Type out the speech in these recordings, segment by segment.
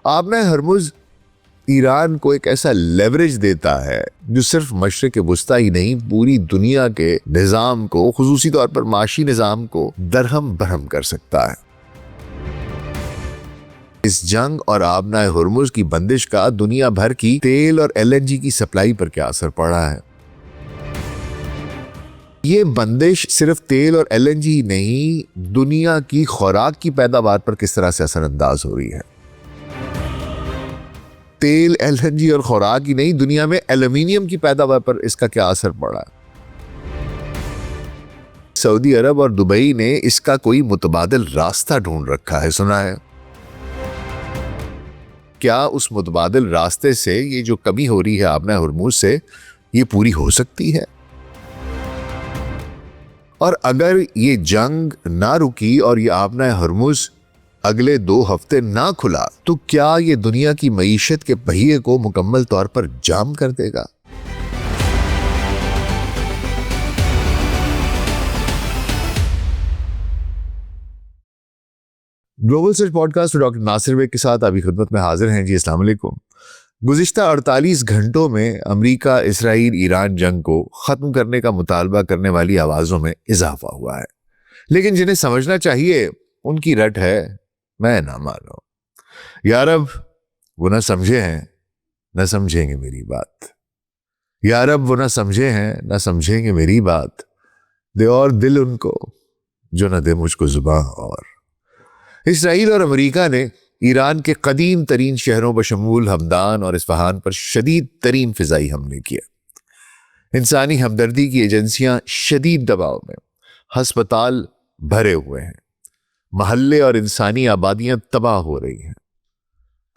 आपने हरमुज ईरान को एक ऐसा लेवरेज देता है जो सिर्फ मशरिक वस्ता ही नहीं, पूरी दुनिया के निज़ाम को, खुसूसी तौर पर माशी निज़ाम को दरहम बरहम कर सकता है। इस जंग और आबनाए हरमुज की बंदिश का दुनिया भर की तेल और LNG की सप्लाई पर क्या असर पड़ा है? ये बंदिश सिर्फ तेल और LNG ही नहीं, दुनिया की खुराक की पैदावार पर किस तरह से असरअंदाज हो रही है। तेल, LNG और खुराक ही नहीं, दुनिया में एल्यूमिनियम की पैदावार पर इसका क्या असर पड़ा है। सऊदी अरब और दुबई ने इसका कोई मुतबादिल रास्ता ढूंढ रखा है, सुना है? क्या उस मुतबादिल रास्ते से ये जो कमी हो रही है आबनाए हरमुज से, ये पूरी हो सकती है? और अगर ये जंग ना रुकी और ये आबनाए हरमुज अगले 2 हफ्ते ना खुला, तो क्या ये दुनिया की मईशत के पहिए को मुकम्मल तौर पर जाम कर देगा? Global search podcast doctor Nasir Baig के साथ अभी खिदमत में हाजिर हैं जी। अस्सलाम वालेकुम। गुज़िश्ता 48 घंटों में अमेरिका इसराइल ईरान जंग को ख़त्म करने का मुतालबा करने वाली आवाज़ों में इजाफा हुआ है, लेकिन जिन्हें समझना चाहिए उनकी रट है मैं ना मानो। यार अब वो ना समझे हैं ना समझेंगे मेरी बात, यार अब वो ना समझे हैं ना समझेंगे मेरी बात, दे और दिल उनको जो ना दे मुझको जुबां। और इसराइल और अमेरिका ने ईरान के कदीम तरीन शहरों बशमूल हमदान और इस्फहान पर शदीद तरीन फिजाई हमले किए। इंसानी हमदर्दी की एजेंसियां शदीद दबाव में, हस्पताल भरे हुए हैं, महल्ले और इंसानी आबादियां तबाह हो रही हैं।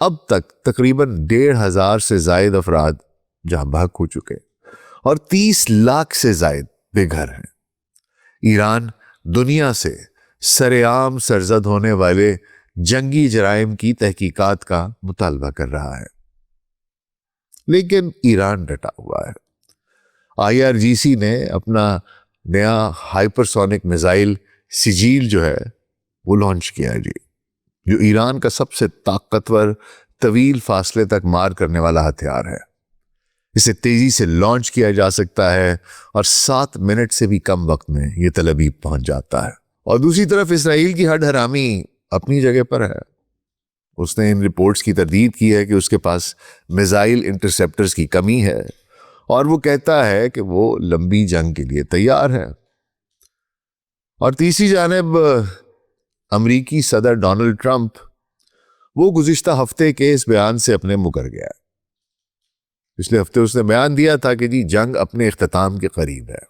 अब तक तकरीबन 1,500 से जायद अफराद जहां भाग हो चुके और 30 लाख से जायद बेघर हैं। ईरान दुनिया से सरेआम सरजद होने वाले जंगी जराइम की तहकीकात का मुतालबा कर रहा है, लेकिन ईरान डटा हुआ है। IRGC ने अपना नया हाइपरसोनिक मिसाइल सिजील जो है वो लॉन्च किया है जी, जो ईरान का सबसे ताकतवर तवील फासले तक मार करने वाला हथियार है। इसे तेजी से लॉन्च किया जा सकता है और 7 मिनट से भी कम वक्त में यह तल अबीब पहुंच जाता है। और दूसरी तरफ इसराइल की हड हरामी अपनी जगह पर है। उसने इन रिपोर्ट्स की तरदीद की है कि उसके पास मिसाइल इंटरसेप्टर्स की कमी है और वो कहता है कि वो लंबी जंग के लिए तैयार है। और तीसरी जानिब अमरीकी सदर डोनाल्ड ट्रंप, वो गुज़िश्ता हफ्ते के इस बयान से अपने मुकर गया। पिछले हफ्ते उसने बयान दिया था कि जी जंग अपने इख्तिताम के करीब है।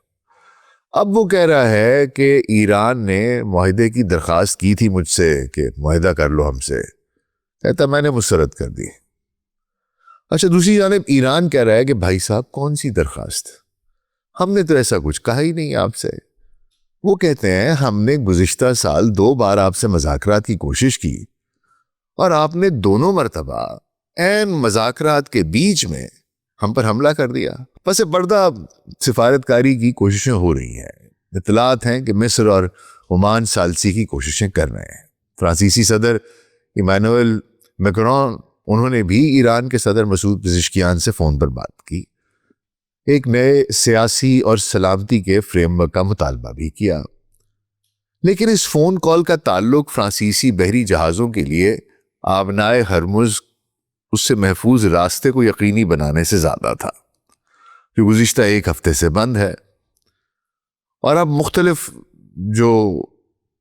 अब वो कह रहा है कि ईरान ने मुआहदे की दरख्वास्त की थी मुझसे कि मुआहदा कर लो हमसे, कहता मैंने मुस्तरद कर दी। अच्छा, दूसरी जानिब ईरान कह रहा है कि भाई साहब कौन सी दरख्वास्त, हमने तो ऐसा कुछ कहा ही नहीं आपसे। वो कहते हैं हमने गुज़िश्ता साल 2 बार आपसे मज़ाकरात की कोशिश की और आपने दोनों मरतबा ऐन मज़ाकरात के बीच में हम पर हमला कर दिया। बस पर्दा सिफारतकारी की कोशिशें हो रही हैं। इतलात हैं कि मिस्र और ओमान सालसी की कोशिशें कर रहे हैं। फ्रांसीसी सदर इमानुएल मैक्रोन, उन्होंने भी ईरान के सदर मसूद पेज़ेश्कियान से फ़ोन पर बात की, एक नए सियासी और सलामती के फ्रेमवर्क का मुतालबा भी किया। लेकिन इस फ़ोन कॉल का ताल्लुक फ्रांसीसी बहरी जहाज़ों के लिए आबनाए हरमुज उससे महफूज रास्ते को यकीनी बनाने से ज़्यादा था, जो गुज़िश्ता 1 हफ्ते से बंद है। और अब मुख्तलिफ जो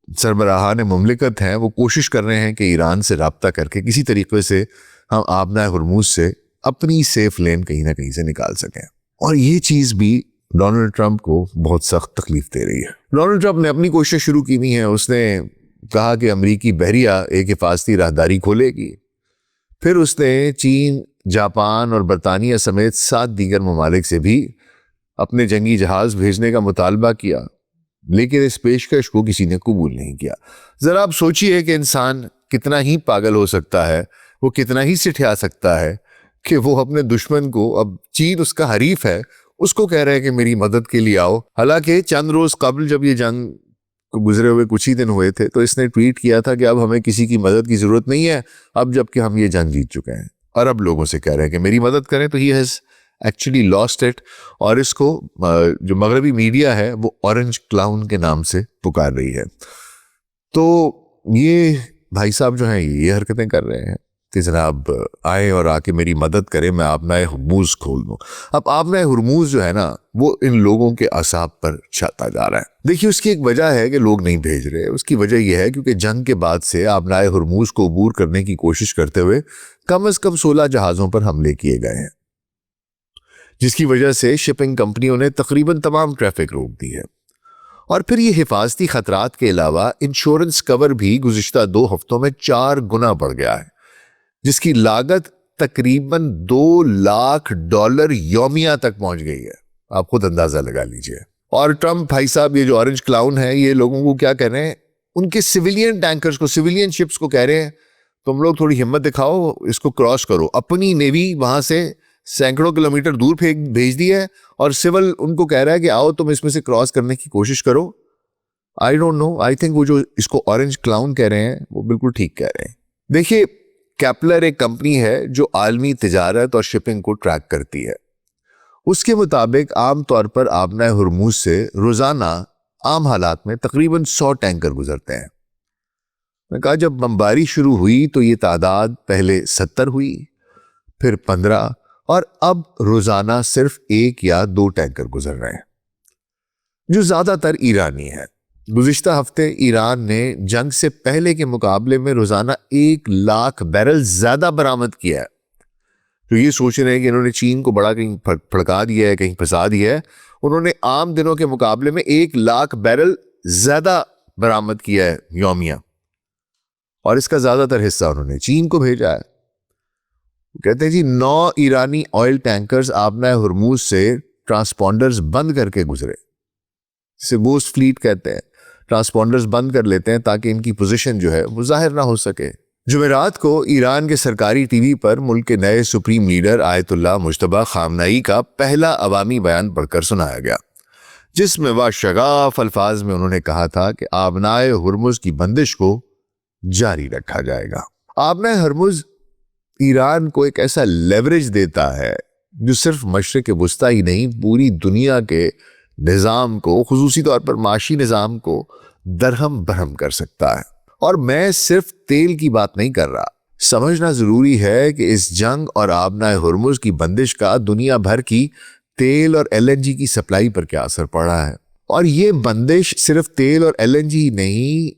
सरबराहान मुमलिकत हैं वो कोशिश कर रहे हैं कि ईरान से रब्ता करके किसी तरीके से हम आबनाए हरमुज से अपनी सेफ लेन कहीं ना कहीं से निकाल सकें। और ये चीज़ भी डोनाल्ड ट्रंप को बहुत सख्त तकलीफ दे रही है। डोनाल्ड ट्रंप ने अपनी कोशिश शुरू की हुई है। उसने कहा कि अमरीकी बहरिया एक हिफाजती राहदारी खोलेगी। फिर उसने चीन, जापान और बरतानिया समेत 7 दीगर ममालिक से भी अपने जंगी जहाज भेजने का मुतालबा किया, लेकिन इस पेशकश को किसी ने कबूल नहीं किया। जरा आप सोचिए कि इंसान कितना ही पागल हो सकता है, वो कितना ही सिठिया सकता है कि वो अपने दुश्मन को, अब चीन उसका हरीफ है, उसको कह रहे हैं कि मेरी मदद के लिए आओ। हालांकि चंद रोज कबल जब ये जंग को गुजरे हुए कुछ ही दिन हुए थे, तो इसने ट्वीट किया था कि अब हमें किसी की मदद की ज़रूरत नहीं है, अब जबकि हम ये जंग जीत चुके हैं। और अब लोगों से कह रहे हैं कि मेरी मदद करें, तो he has actually lost it. और इसको जो मगरबी मीडिया है वो ऑरेंज क्लाउन के नाम से पुकार रही है। तो ये भाई साहब जो हैं ये हरकतें कर रहे हैं कि जनाब आए और आके मेरी मदद करें, मैं आपनाए हुर्मुज़ खोल दूं। अब आपनाए हुर्मुज़ जो है ना वो इन लोगों के असाब पर छाता जा रहा है। देखिए उसकी एक वजह है कि लोग नहीं भेज रहे। उसकी वजह यह है क्योंकि जंग के बाद से आपनाए हुर्मुज़ को अबूर करने की कोशिश करते हुए कम से कम 16 जहाज़ों पर हमले किए गए हैं, जिसकी वजह से शिपिंग कंपनियों ने तकरीबन तमाम ट्रैफिक रोक दी है। और फिर ये हिफाजती खतरात के अलावा इंश्योरेंस कवर भी गुज़िश्ता 2 हफ्तों में 4 गुना बढ़ गया है, जिसकी लागत तकरीबन $2 लाख यौमिया तक पहुंच गई है। आप खुद अंदाजा लगा लीजिए। और ट्रम्प भाई साहब, ये जो ऑरेंज क्लाउन है, ये लोगों को क्या कह रहे हैं, उनके सिविलियन टैंकर्स को, सिविलियन शिप्स को कह रहे हैं तुम लोग थोड़ी हिम्मत दिखाओ, इसको क्रॉस करो। अपनी नेवी वहां से सैकड़ों किलोमीटर दूर भेज दी है और सिविल उनको कह रहा है कि आओ तुम इसमें से क्रॉस करने की कोशिश करो। I don't know, I think वो जो इसको ऑरेंज क्लाउन कह रहे हैं वो बिल्कुल ठीक कह रहे हैं। देखिए केपलर एक कंपनी है जो आलमी तिजारत और शिपिंग को ट्रैक करती है। उसके मुताबिक आमतौर पर आपनाए हुर्मुज़ से रोजाना आम हालात में तकरीबन 100 टैंकर गुजरते हैं। मैं कहा जब बमबारी शुरू हुई तो ये तादाद पहले 70 हुई, फिर 15 और अब रोजाना सिर्फ 1 या 2 टैंकर गुजर रहे हैं, जो ज्यादातर ईरानी है। गुज़िश्ता हफ्ते ईरान ने जंग से पहले के मुकाबले में रोजाना 1 लाख बैरल ज्यादा बरामद किया है। तो ये सोच रहे हैं कि इन्होंने चीन को बड़ा कहीं फड़का दिया है, कहीं फंसा दिया है। उन्होंने आम दिनों के मुकाबले में 1 लाख बैरल ज्यादा बरामद किया है यौमिया, और इसका ज्यादातर हिस्सा उन्होंने चीन को भेजा है। कहते हैं जी 9 ईरानी ऑयल टैंकर्स आपनाए हुर्मुज़ से ट्रांसपॉन्डर्स बंद करके गुजरे, जिसे बूस्ट फ्लीट कहते हैं। ट्रांसपॉन्डर्स बंद कर लेते हैं ताकि इनकी पोजीशन जो है वो जाहिर ना हो सके। जुमेरात को ईरान के सरकारी टीवी पर मुल्क के नए supreme leader Ayatollah Mujtaba Khamenei का पहला अवामी बयान पढ़कर सुनाया गया, जिसमें वह शगाफ अल्फाज में उन्होंने कहा था कि आपनाए हुर्मुज़ की बंदिश को जारी रखा जाएगा। आपनाए हुर्मुज़ ईरान को एक ऐसा लेवरेज देता है जो सिर्फ मशरिक़ वुस्ता ही नहीं, पूरी दुनिया के निज़ाम को, खुसूसी तौर पर माशी निज़ाम को दरहम बरहम कर सकता है। और मैं सिर्फ तेल की बात नहीं कर रहा। समझना जरूरी है कि इस जंग और आपनाए हुर्मुज़ की बंदिश का दुनिया भर की तेल और LNG की सप्लाई पर क्या असर पड़ा है। और ये बंदिश सिर्फ तेल और LNG ही नहीं,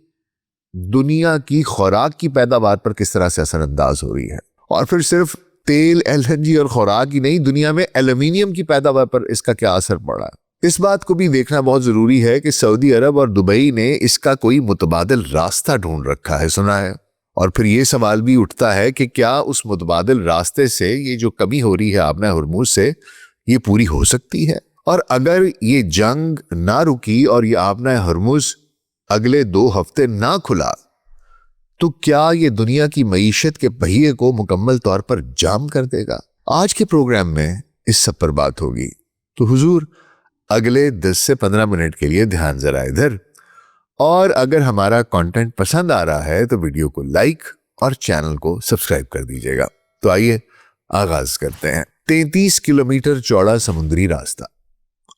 दुनिया की खुराक की पैदावार पर किस तरह से असरअंदाज हो रही है। और फिर सिर्फ तेल, LNG और खुराक ही नहीं, दुनिया में एल्यूमिनियम की पैदावार पर इसका क्या असर पड़ा है। इस बात को भी देखना बहुत जरूरी है कि सऊदी अरब और दुबई ने इसका कोई मुतबादिल रास्ता ढूंढ रखा है, सुना है। और फिर ये सवाल भी उठता है कि क्या उस मुतबादिल रास्ते से ये जो कमी हो रही है आपनाए हुर्मुज़ से, ये पूरी हो सकती है। और अगर ये जंग ना रुकी और ये आपनाए हुर्मुज़ अगले 2 हफ्ते ना खुला, तो क्या ये दुनिया की मईशत के पहिए को मुकम्मल तौर पर जाम कर देगा। आज के प्रोग्राम में इस सब पर बात होगी। तो हुजूर अगले 10 से 15 मिनट के लिए ध्यान जरा इधर, और अगर हमारा कंटेंट पसंद आ रहा है तो वीडियो को लाइक और चैनल को सब्सक्राइब कर दीजिएगा। तो आइए आगाज करते हैं। 33 किलोमीटर चौड़ा समुद्री रास्ता,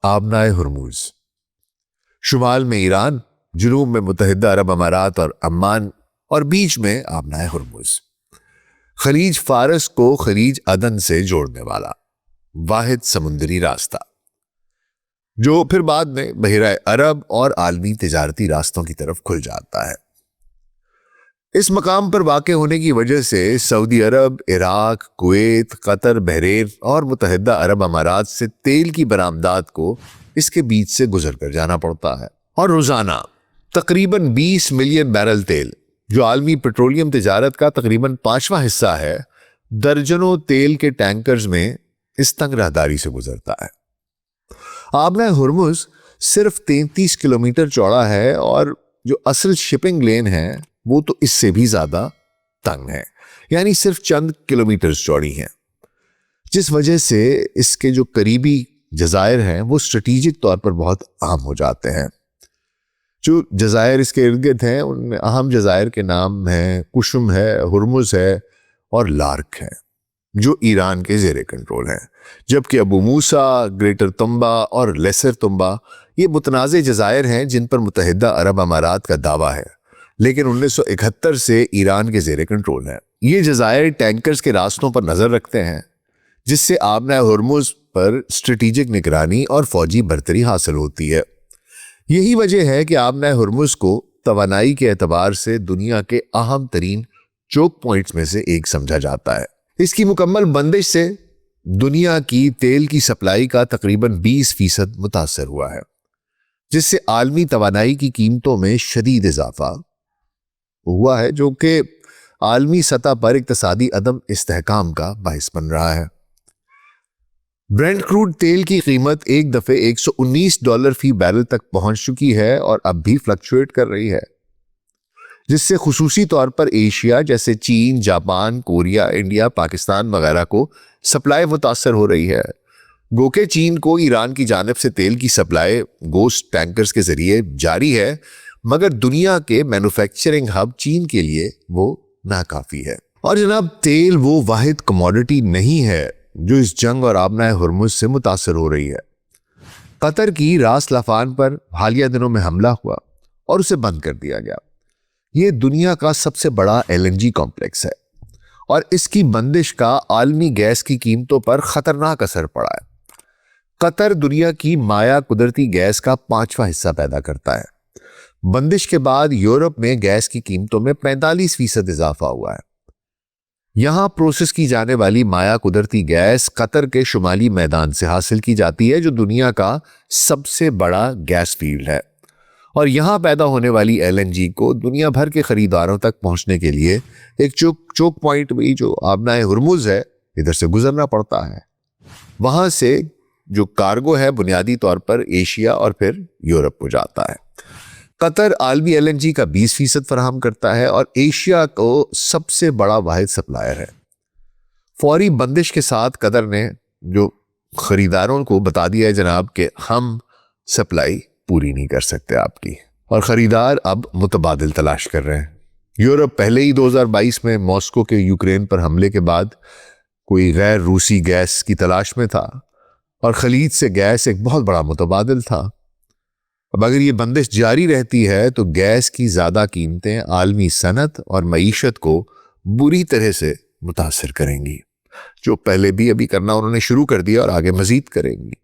आपनाए हुर्मुज़। शुमाल में ईरान, जुनूब में मुत्तहिदा अरब अमारात और अम्मान, और बीच में आपनाए हुर्मुज़। खलीज फारस को खलीज अदन से जोड़ने वाला वाहिद समुद्री रास्ता, जो फिर बाद में बहिरा अरब और आलमी तिजारती रास्तों की तरफ खुल जाता है। इस मकाम पर वाक़े होने की वजह से सऊदी अरब, इराक, कुवैत, कतर, बहरीन और मुत्तहिदा अरब अमारात से तेल की बरामदात को इसके बीच से गुजर कर जाना पड़ता है। और रोजाना तकरीबन 20 मिलियन बैरल तेल, जो आलमी पेट्रोलियम तिजारत का तकरीबन 5वां हिस्सा है, दर्जनों तेल के टैंकर्स में इस तंग राहदारी से गुजरता है। आपनाए हुर्मुज़ सिर्फ 33 किलोमीटर चौड़ा है और जो असल शिपिंग लेन है वो तो इससे भी ज्यादा तंग है, यानी सिर्फ चंद किलोमीटर चौड़ी है, जिस वजह से इसके जो करीबी जजायर हैं वो स्ट्रेटेजिक तौर पर बहुत अहम हो जाते हैं। जो जज़ायर इसके इर्द गिर्द हैं उनमें अहम जज़ायर के नाम हैं कुशुम है, हुर्मुज़ है और लार्क है, जो ईरान के ज़ेरे कंट्रोल हैं। जबकि अबू मूसा, ग्रेटर तुम्बा और लेसर तुम्बा ये मुतनाज़े जज़ायर हैं जिन पर मुत्तहिदा अरब अमारात का दावा है, लेकिन 1971 से ईरान के ज़ेरे कंट्रोल हैं। ये जज़ायर टैंकर्स के रास्तों पर नज़र रखते हैं, जिससे आबना हुर्मुज़ पर स्ट्रेटेजिक निगरानी और फौजी बरतरी हासिल होती है। यही वजह है कि आबना हुर्मुज़ को तवानाई के एतबार से दुनिया के अहम तरीन चोक पॉइंट्स में से एक समझा जाता है। इसकी मुकम्मल बंदिश से दुनिया की तेल की सप्लाई का तकरीबन 20% मुतासर हुआ है, जिससे आलमी तवानाई की कीमतों में शदीद इजाफा हुआ है, जो कि आलमी सतह पर इक्तसादी अदम इस्तेहकाम का बाइस बन रहा है। ब्रेंट क्रूड तेल की कीमत एक दफे $119 फी बैरल तक पहुंच चुकी है और अब भी फ्लक्चुएट कर रही है, जिससे खुसूसी तौर पर एशिया जैसे चीन, जापान, कोरिया, इंडिया, पाकिस्तान वगैरह को सप्लाई मुतासर हो रही है। गोके चीन को ईरान की जानिब से तेल की सप्लाई गोस्ट टैंकर्स के जरिए जारी है, मगर दुनिया के मैन्युफैक्चरिंग हब चीन के लिए वो नाकाफी है। और जनाब, तेल वो वाहिद कमोडिटी नहीं है जो इस जंग और आबना हुर्मुज़ से मुतासर हो रही है। कतर की रास लाफान पर हालिया दिनों में हमला हुआ और उसे बंद कर दिया गया। ये दुनिया का सबसे बड़ा LNG कॉम्प्लेक्स है और इसकी बंदिश का आलमी गैस की कीमतों पर खतरनाक असर पड़ा है। कतर दुनिया की माया कुदरती गैस का 5वां हिस्सा पैदा करता है। बंदिश के बाद यूरोप में गैस की कीमतों में 45% इजाफा हुआ है। यहां प्रोसेस की जाने वाली माया कुदरती गैस कतर के शुमाली मैदान से हासिल की जाती है, जो दुनिया का सबसे बड़ा गैस फील्ड है। और यहां पैदा होने वाली LNG को दुनिया भर के खरीदारों तक पहुंचने के लिए एक चोक पॉइंट भी जो आबना हुर्मुज़ है, इधर से गुजरना पड़ता है। वहां से जो कार्गो है बुनियादी तौर पर एशिया और फिर यूरोप को जाता है। कतर आलमी LNG का 20% फराहम करता है और एशिया को सबसे बड़ा वाहिद सप्लायर है। फौरी बंदिश के साथ कतर ने जो खरीदारों को बता दिया है जनाब कि हम सप्लाई पूरी नहीं कर सकते आपकी, और खरीदार अब मुतबादिल तलाश कर रहे हैं। यूरोप पहले ही 2022 में मॉस्को के यूक्रेन पर हमले के बाद कोई गैर रूसी गैस की तलाश में था और खलीज से गैस एक बहुत बड़ा मुतबादिल था। अब अगर ये बंदिश जारी रहती है तो गैस की ज़्यादा कीमतें आलमी सनत और मईशत को बुरी तरह से मुतासर करेंगी, जो पहले भी अभी करना उन्होंने शुरू कर दिया और आगे मजीद करेंगी।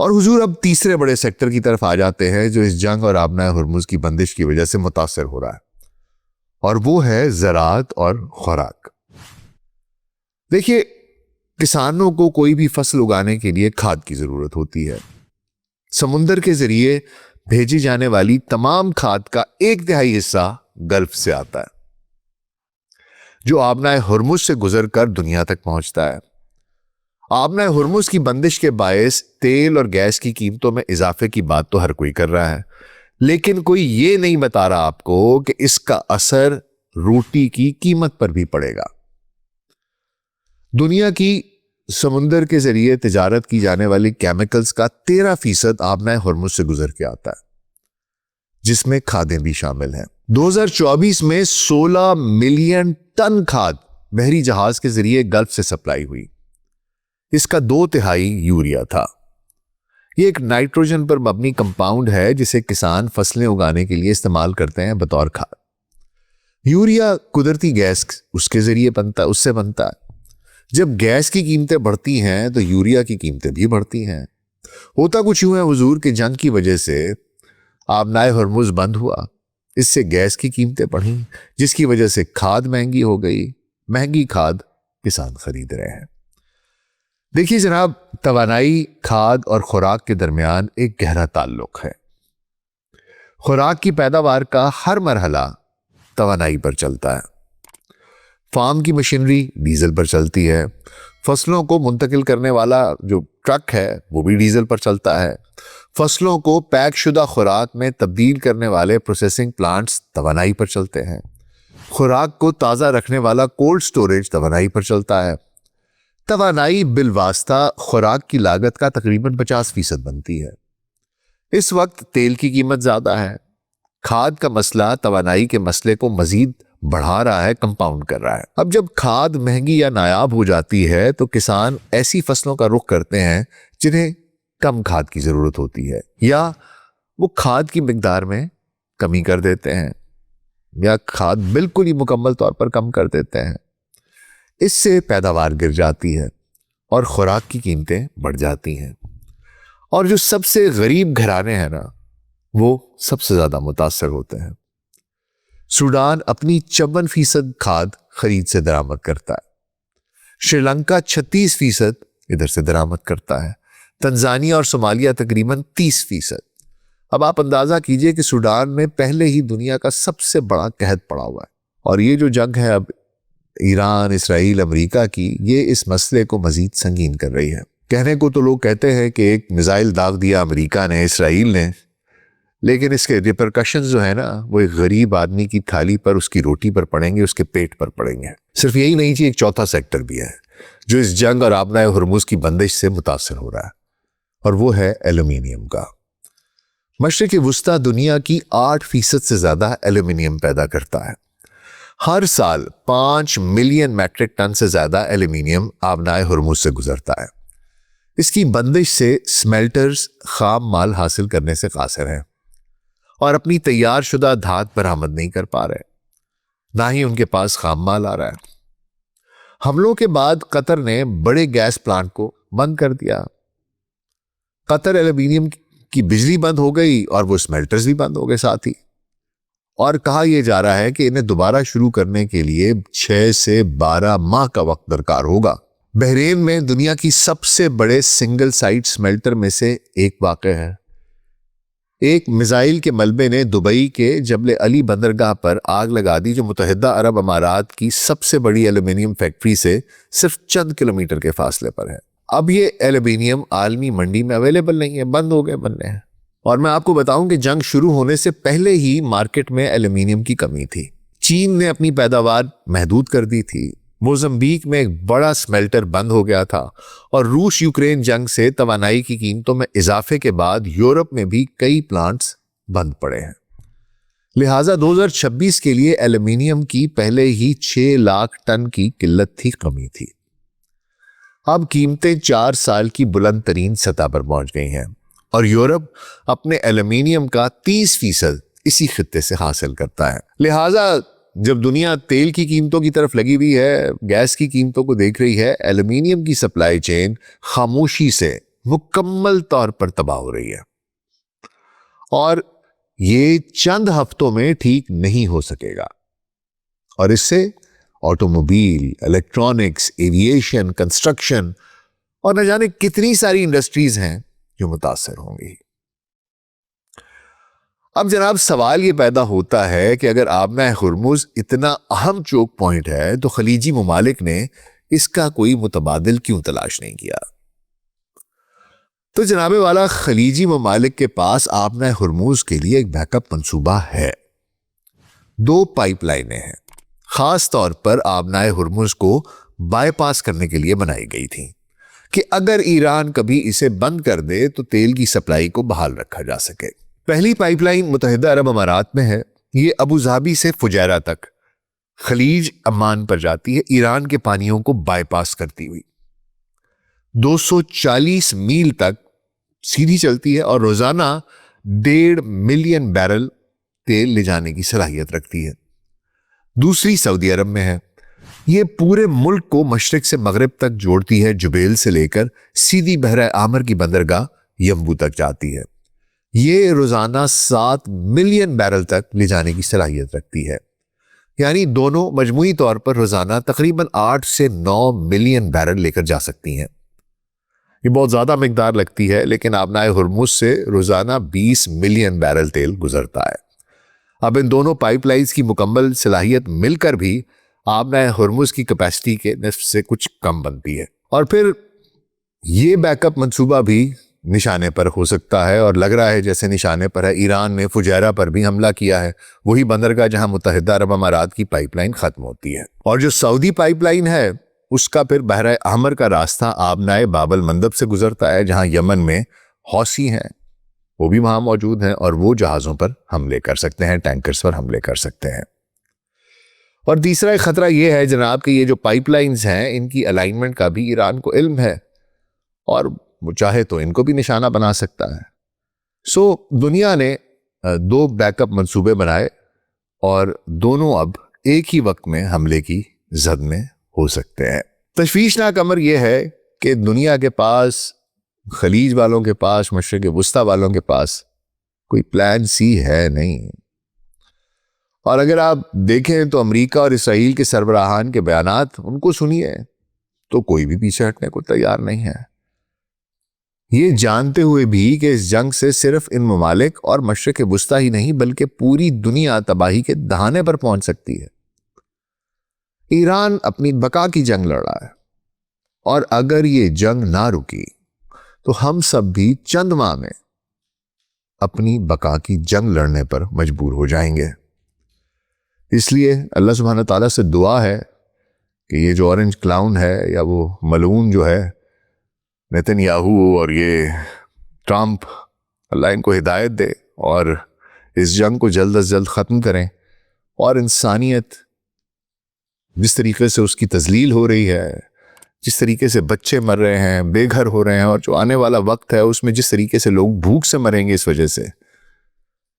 और हुजूर, अब तीसरे बड़े सेक्टर की तरफ आ जाते हैं जो इस जंग और आबना हुर्मुज़ की बंदिश की वजह से मुतासर हो रहा है, और वो है ज़राअत और खुराक। देखिए, किसानों को कोई भी फसल उगाने के लिए खाद की ज़रूरत होती है। समुंदर के जरिए भेजी जाने वाली तमाम खाद का 1/3 हिस्सा गल्फ से आता है, जो आबना हुर्मुज़ से गुजरकर दुनिया तक पहुंचता है। आबना हुर्मुज़ की बंदिश के बायस तेल और गैस की कीमतों में इजाफे की बात तो हर कोई कर रहा है, लेकिन कोई ये नहीं बता रहा आपको कि इसका असर रोटी की कीमत पर भी पड़ेगा। दुनिया की समुंदर के जरिए तिजारत की जाने वाली केमिकल्स का 13% आबना हुर्मुज़ से गुजर के आता है, जिसमें खादें भी शामिल हैं। 2024 में 16 मिलियन टन खाद बहरी जहाज के जरिए गल्फ से सप्लाई हुई। इसका 2/3 यूरिया था। यह एक नाइट्रोजन पर मबनी कंपाउंड है जिसे किसान फसलें उगाने के लिए इस्तेमाल करते हैं बतौर खाद। यूरिया कुदरती गैस उसके जरिए उससे बनता है। जब गैस की कीमतें बढ़ती हैं तो यूरिया की कीमतें भी बढ़ती हैं। होता कुछ यूं है हुजूर कि जंग की वजह से आबना हुर्मुज़ बंद हुआ, इससे गैस की कीमतें बढ़ी, जिसकी वजह से खाद महंगी हो गई। महंगी खाद किसान खरीद रहे हैं। देखिए जनाब, तवानाई, खाद और खुराक के दरमियान एक गहरा ताल्लुक है। खुराक की पैदावार का हर मरहला तवानाई पर चलता है। फार्म की मशीनरी डीजल पर चलती है। फसलों को मुंतकिल करने वाला जो ट्रक है वो भी डीजल पर चलता है। फसलों को पैक शुदा खुराक में तब्दील करने वाले प्रोसेसिंग प्लांट्स तवानाई पर चलते हैं। खुराक को ताज़ा रखने वाला कोल्ड स्टोरेज तवानाई पर चलता है। तवानाई बिलवास्ता खुराक की लागत का तकरीबन 50% बनती है। इस वक्त तेल की कीमत ज्यादा है। खाद का मसला तवानाई के मसले को मजीद बढ़ा रहा है, कंपाउंड कर रहा है। अब जब खाद महंगी या नायाब हो जाती है तो किसान ऐसी फसलों का रुख करते हैं जिन्हें कम खाद की जरूरत होती है, या वो खाद की मिकदार में कमी कर देते हैं, या खाद बिल्कुल ही मुकम्मल तौर पर कम कर देते हैं। इससे पैदावार गिर जाती है और खुराक की कीमतें बढ़ जाती हैं। और जो सबसे गरीब घराने हैं ना, वो सबसे ज्यादा मुतासर होते हैं। सूडान अपनी 54% खाद खरीद से दरामद करता है। श्रीलंका 36% इधर से दरामद करता है। तंजानिया और सोमालिया तकरीबन 30%। अब आप अंदाजा कीजिए कि सूडान में पहले ही दुनिया का सबसे बड़ा कहत पड़ा हुआ है, और ये जो जंग है अब ईरान, इसराइल, अमेरिका की, ये इस मसले को मजीद संगीन कर रही है। कहने को तो लोग कहते हैं कि एक मिसाइल दाग दिया अमेरिका ने, इसराइल ने, लेकिन इसके रिपरकशंस जो है ना, वो एक गरीब आदमी की थाली पर, उसकी रोटी पर पड़ेंगे, उसके पेट पर पड़ेंगे। सिर्फ यही नहीं जी, एक चौथा सेक्टर भी है जो इस जंग और आबनाए हुर्मुज की बंदिश से मुतासर हो रहा है, और वो है एल्यूमिनियम का। मशरिक़ वुस्ता दुनिया की 8% से ज्यादा एल्यूमिनियम पैदा करता है। हर साल 5 मिलियन मैट्रिक टन से ज्यादा एल्यूमिनियम आबनाए हुर्मुज से गुजरता है। इसकी बंदिश से स्मेल्टर्स खाम माल हासिल करने से कासिर हैं और अपनी तैयार शुदा धात बरामद नहीं कर पा रहे, ना ही उनके पास खाम माल आ रहा है। हमलों के बाद कतर ने बड़े गैस प्लांट को बंद कर दिया। कतर एल्यूमिनियम की बिजली बंद हो गई और वो स्मेल्टर्स भी बंद हो गए साथ ही। और कहा यह जा रहा है कि इन्हें दोबारा शुरू करने के लिए 6 से 12 माह का वक्त दरकार होगा। बहरीन में दुनिया की सबसे बड़े सिंगल साइट स्मेल्टर में से एक वाक़ है। एक मिसाइल के मलबे ने दुबई के जबल अली बंदरगाह पर आग लगा दी, जो मुत्तहिदा अरब अमारात की सबसे बड़ी एल्यूमिनियम फैक्ट्री से सिर्फ चंद किलोमीटर के फासले पर है। अब ये एल्यूमिनियम आलमी मंडी में अवेलेबल नहीं है, बंद हो गए बनने हैं। और मैं आपको बताऊं कि जंग शुरू होने से पहले ही मार्केट में एल्यूमिनियम की कमी थी। चीन ने अपनी पैदावार महदूद कर दी थी। मोज़म्बिक में एक बड़ा स्मेल्टर बंद हो गया था, और रूस यूक्रेन जंग से तवानाई की कीमतों में इजाफे के बाद यूरोप में भी कई प्लांट्स बंद पड़े हैं। लिहाजा 2026 के लिए एल्यूमिनियम की पहले ही 6 लाख टन की किल्लत थी, कमी थी। अब कीमतें 4 साल की बुलंद तरीन सतह पर पहुंच गई हैं, और यूरोप अपने एल्यूमिनियम का 30% इसी खित्ते से हासिल करता है। लिहाजा जब दुनिया तेल की कीमतों की तरफ लगी हुई है, गैस की कीमतों को देख रही है, एल्यूमिनियम की सप्लाई चेन खामोशी से मुकम्मल तौर पर तबाह हो रही है, और ये चंद हफ्तों में ठीक नहीं हो सकेगा। और इससे ऑटोमोबाइल, इलेक्ट्रॉनिक्स, एविएशन, कंस्ट्रक्शन और न जाने कितनी सारी इंडस्ट्रीज हैं जो मुतासर होंगी। अब जनाब सवाल ये पैदा होता है कि अगर आबनाए हुर्मुज इतना अहम चोक पॉइंट है तो खलीजी ममालिक ने इसका कोई मुतबादिल क्यों तलाश नहीं किया। तो जनाबे वाला खलीजी ममालिक के पास आबनाए हुर्मुज के लिए एक बैकअप मंसूबा है। 2 पाइपलाइनें हैं, खास तौर पर आबनाए हुर्मुज को बाईपास करने के लिए बनाई गई थी कि अगर ईरान कभी इसे बंद कर दे तो तेल की सप्लाई को बहाल रखा जा सके। पहली पाइपलाइन मुत्तहिदा अरब अमारात में है। ये अबू धाबी से फुजैरा तक खलीज अमान पर जाती है, ईरान के पानियों को बाईपास करती हुई 240 मील तक सीधी चलती है और रोजाना 1.5 मिलियन बैरल तेल ले जाने की सलाहियत रखती है। दूसरी सऊदी अरब में है। ये पूरे मुल्क को मशरिक से मगरिब तक जोड़ती है, जुबैल से लेकर सीधी बहरा आमर की बंदरगाह यम्बू तक जाती है। ये रोजाना 7 मिलियन बैरल तक ले जाने की सलाहियत रखती है, यानी दोनों मजमूई तौर पर रोजाना तकरीबन 8 से 9 मिलियन बैरल लेकर जा सकती हैं। ये बहुत ज्यादा मिकदार लगती है, लेकिन आबनाए हुर्मुज से रोजाना 20 मिलियन बैरल तेल गुजरता है। अब इन दोनों पाइपलाइंस की मुकम्मल सलाहियत मिलकर भी आबनाए हुर्मुज की कैपेसिटी के निस्फ से कुछ कम बनती है। और फिर ये बैकअप मंसूबा भी निशाने पर हो सकता है, और लग रहा है जैसे निशाने पर है। ईरान ने फुजैरा पर भी हमला किया है, वही बंदरगाह जहां मुत्तहिदा अरब अमारात की पाइपलाइन खत्म होती है। और जो सऊदी पाइपलाइन है उसका फिर बहरा अहमर का रास्ता आबनाए बाबल मंदब से गुजरता है, जहां यमन में हौसी हैं, वो भी वहाँ मौजूद हैं और वो जहाज़ों पर हमले कर सकते हैं, टैंकर्स पर हमले कर सकते हैं। और तीसरा एक ख़तरा ये है जनाब कि ये जो पाइपलाइंस हैं इनकी अलाइनमेंट का भी ईरान को इल्म है और वो चाहे तो इनको भी निशाना बना सकता है। सो दुनिया ने 2 बैकअप मंसूबे बनाए और दोनों अब एक ही वक्त में हमले की जद में हो सकते हैं। तशवीशनाक अमर यह है कि दुनिया के पास, खलीज वालों के पास, मशरिक़ वुस्ता वालों के पास कोई प्लान सी है नहीं। और अगर आप देखें तो अमेरिका और इसराइल के सरबराहान के बयानात उनको सुनिए तो कोई भी पीछे हटने को तैयार नहीं है, ये जानते हुए भी कि इस जंग से सिर्फ इन ममालिक और मशरिक़ वुस्ता ही नहीं बल्कि पूरी दुनिया तबाही के दहाने पर पहुंच सकती है। ईरान अपनी बका की जंग लड़ रहा है और अगर ये जंग ना रुकी तो हम सब भी चंद माह में अपनी बका की जंग लड़ने पर मजबूर हो जाएंगे। इसलिए अल्लाह सुब्हान ताला से दुआ है कि ये जो ऑरेंज क्लाउन है या वो मलून जो है नेतन्याहू और ये ट्रंप, अल्लाह इनको हिदायत दे और इस जंग को जल्द अज जल्द ख़त्म करें और इंसानियत जिस तरीके से उसकी तजलील हो रही है, जिस तरीके से बच्चे मर रहे हैं, बेघर हो रहे हैं और जो आने वाला वक्त है उसमें जिस तरीके से लोग भूख से मरेंगे इस वजह से,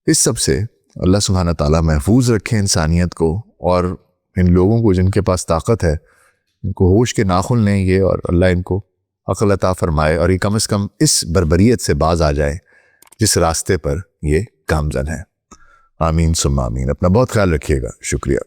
इस सब से अल्लाह सुब्हान ताला महफूज रखे इंसानियत को और इन लोगों को जिनके पास ताकत है इनको होश के नाखुन लें ये और अल्लाह इनको अक़ल अता फरमाए और ये कम से कम इस बर्बरियत से बाज आ जाए जिस रास्ते पर ये गामज़न है। आमीन सुम्मा आमीन। अपना बहुत ख्याल रखिएगा। शुक्रिया।